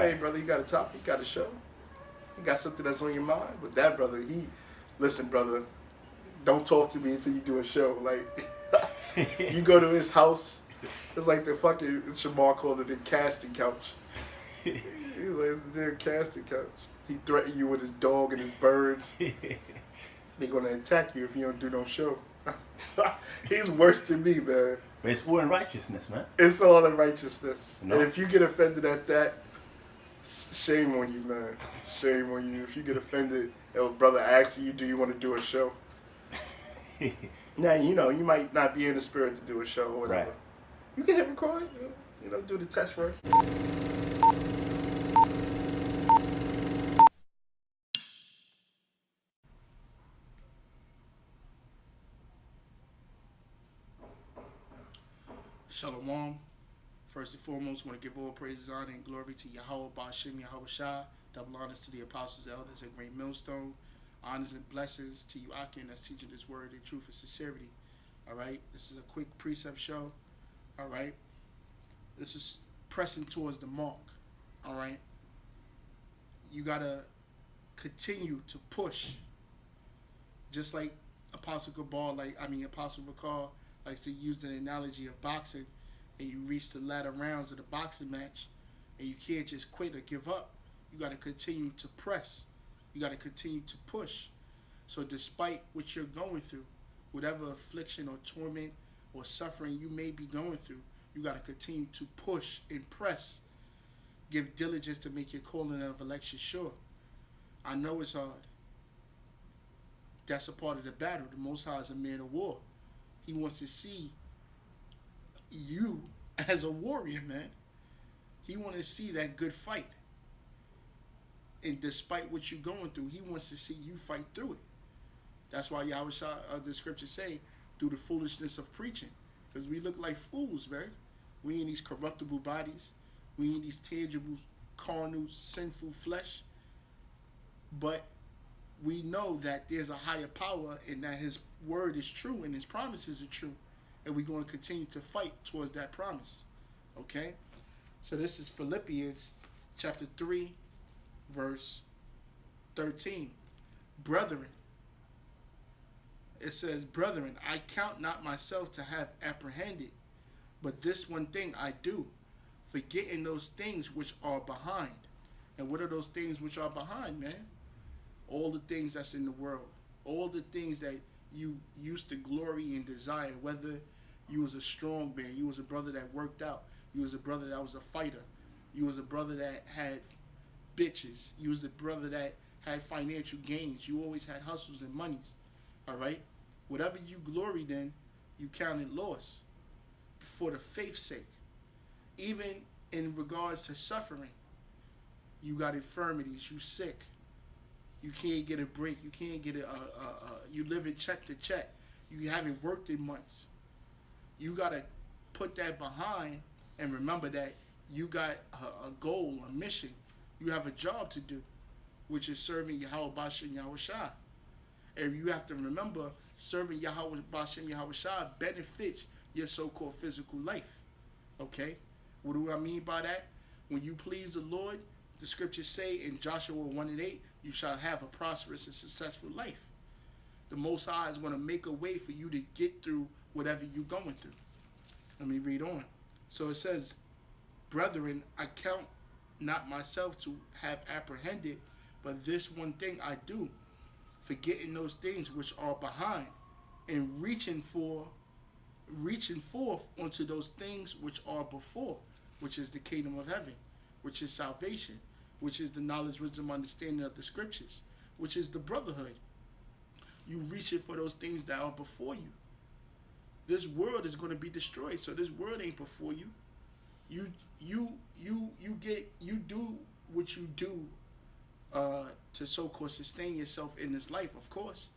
Hey, brother, you got a topic, you got a show, you got something that's on your mind. But that brother, listen, brother, don't talk to me until you do a show. Like, you go to his house, it's like the fucking Shamar called it the casting couch. He's like, it's the damn casting couch. He threatened you with his dog and his birds. They're gonna attack you if you don't do no show. He's worse than me, man. But it's all in righteousness, man. It's all in righteousness. No. And if you get offended at that, shame on you, man. Shame on you. If you get offended, and a brother asks you, do you want to do a show? Now, you know, you might not be in the spirit to do a show or whatever. Right. You can hit record, do the test run. Shalom. First and foremost, I want to give all praise, honor, and glory to Yahweh, Ba'ashem, Yahweh Shah. Double honors to the apostles, elders, and great millstone. Honors and blessings to you, Akin, that's teaching this word in truth and sincerity. All right? This is a quick precept show. All right? This is pressing towards the mark. All right? You got to continue to push. Just like Apostle Vakar likes to use the analogy of boxing, and you reach the latter rounds of the boxing match, and you can't just quit or give up. You got to continue to press. You got to continue to push. So despite what you're going through, whatever affliction or torment or suffering you may be going through, you got to continue to push and press. Give diligence to make your calling of election sure. I know it's hard. That's a part of the battle. The Most High is a man of war. He wants to see you as a warrior, man. He wants to see that good fight. And despite what you're going through, he wants to see you fight through it. That's why Yahweh Shah, the scriptures say, through the foolishness of preaching. Because we look like fools, man. We in these corruptible bodies. We in these tangible, carnal, sinful flesh. But we know that there's a higher power and that his word is true and his promises are true. And we're going to continue to fight towards that promise. Okay? So this is Philippians chapter 3, verse 13. Brethren. It says, brethren, I count not myself to have apprehended, but this one thing I do, forgetting those things which are behind. And what are those things which are behind, man? All the things that's in the world. All the things that you used to glory and desire, whether you was a strong man, you was a brother that worked out, you was a brother that was a fighter, you was a brother that had bitches, you was a brother that had financial gains, you always had hustles and monies, all right? Whatever you gloried in, you counted loss for the faith's sake. Even in regards to suffering, you got infirmities, you sick, you can't get a break, you can't get you live in check to check, you haven't worked in months. You got to put that behind and remember that you got a goal, a mission. You have a job to do, which is serving Yahweh Ba'ashem Yahweh Shah. And you have to remember, serving Yahweh Ba'ashem Yahweh Shah benefits your so-called physical life. Okay? What do I mean by that? When you please the Lord, the scriptures say in Joshua 1:8, you shall have a prosperous and successful life. The Most High is going to make a way for you to get through whatever you're going through. Let me read on. So it says, brethren, I count not myself to have apprehended, but this one thing I do, forgetting those things which are behind, and reaching forth onto those things which are before, which is the kingdom of heaven, which is salvation, which is the knowledge, wisdom, understanding of the scriptures, which is the brotherhood. You reaching for those things that are before you. This world is going to be destroyed, so this world ain't before you. You do what you do to so-called sustain yourself in this life, of course.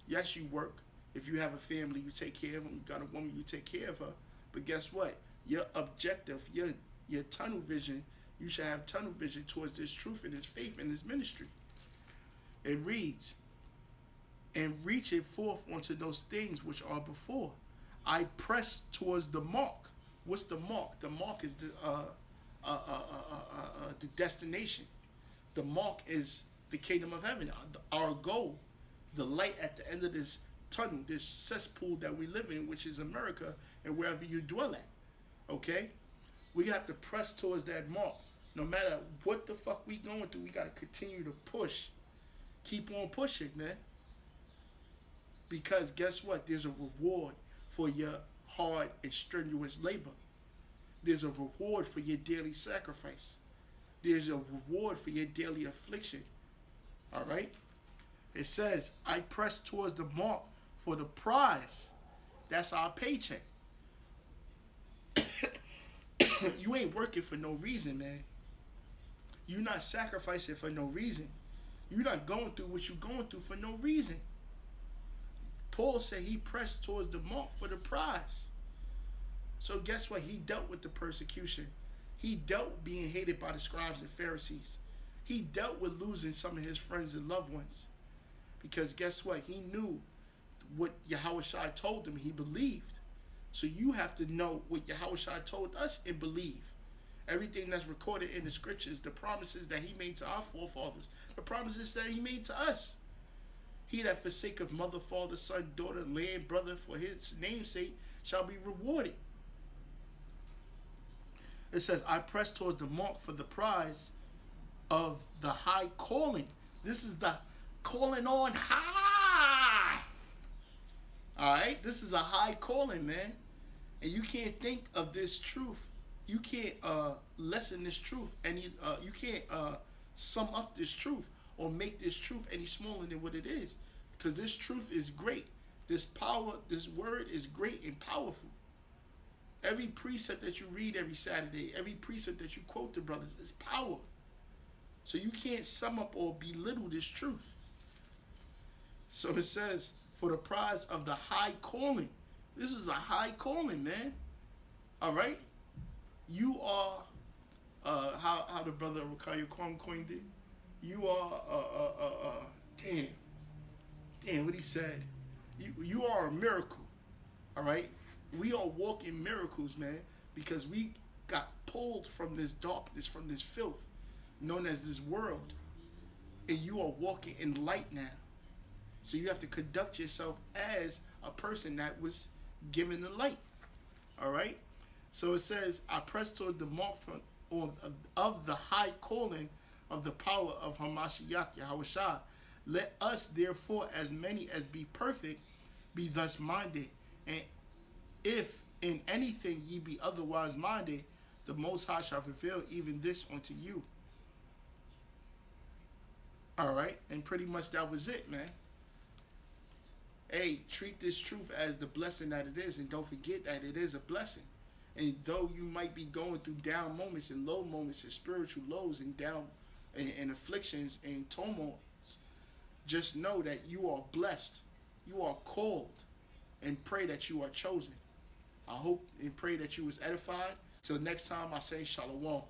Yes, you work. If you have a family, you take care of them. You got a woman, you take care of her. But guess what? Your objective, your tunnel vision, you should have tunnel vision towards this truth and this faith and this ministry. It reads, and reach it forth onto those things which are before. I press towards the mark. What's the mark? The mark is the destination. The mark is the kingdom of heaven. Our goal, the light at the end of this tunnel, this cesspool that we live in, which is America, and wherever you dwell at. Okay? We have to press towards that mark. No matter what the fuck we going through, we got to continue to push. Keep on pushing, man. Because guess what? There's a reward for your hard and strenuous labor. There's a reward for your daily sacrifice. There's a reward for your daily affliction. All right? It says, I press towards the mark for the prize. That's our paycheck. You ain't working for no reason, man. You're not sacrificing for no reason. You're not going through what you're going through for no reason. Paul said he pressed towards the mark for the prize. So guess what? He dealt with the persecution. He dealt being hated by the scribes and Pharisees. He dealt with losing some of his friends and loved ones. Because guess what? He knew what Yahushua told him. He believed. So you have to know what Yahushua told us and believe. Everything that's recorded in the scriptures, the promises that he made to our forefathers, the promises that he made to us. He that forsaketh mother, father, son, daughter, land, brother, for his name's sake, shall be rewarded. It says, I press towards the mark for the prize of the high calling. This is the calling on high. All right? This is a high calling, man. And you can't think of this truth. You can't lessen this truth. You can't sum up this truth or make this truth any smaller than what it is. Because this truth is great. This power, this word is great and powerful. Every precept that you read every Saturday, every precept that you quote to brothers is power. So you can't sum up or belittle this truth. So it says, for the prize of the high calling. This is a high calling, man. All right? You are, how the brother Rakayo Kwong coined it. You are, damn, what he said. You are a miracle. All right? We are walking miracles, man, because we got pulled from this darkness, from this filth, known as this world. And you are walking in light now. So you have to conduct yourself as a person that was given the light. All right? So it says, I press toward the mark of the high calling of the power of Hamashiach Yahushua. Let us, therefore, as many as be perfect, be thus minded. And if in anything ye be otherwise minded, the Most High shall reveal even this unto you. All right? And pretty much that was it, man. Hey, treat this truth as the blessing that it is, and don't forget that it is a blessing. And though you might be going through down moments and low moments and spiritual lows and down and afflictions and turmoils, just know that you are blessed. You are called, and pray that you are chosen. I hope and pray that you was edified. Till next time, I say shalom.